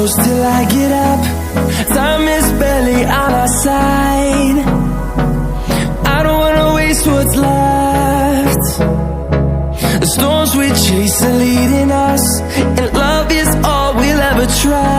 close till I get up. Time is barely on our side. I don't wanna waste what's left. The storms we chase are leading us, and love is all we'll ever try.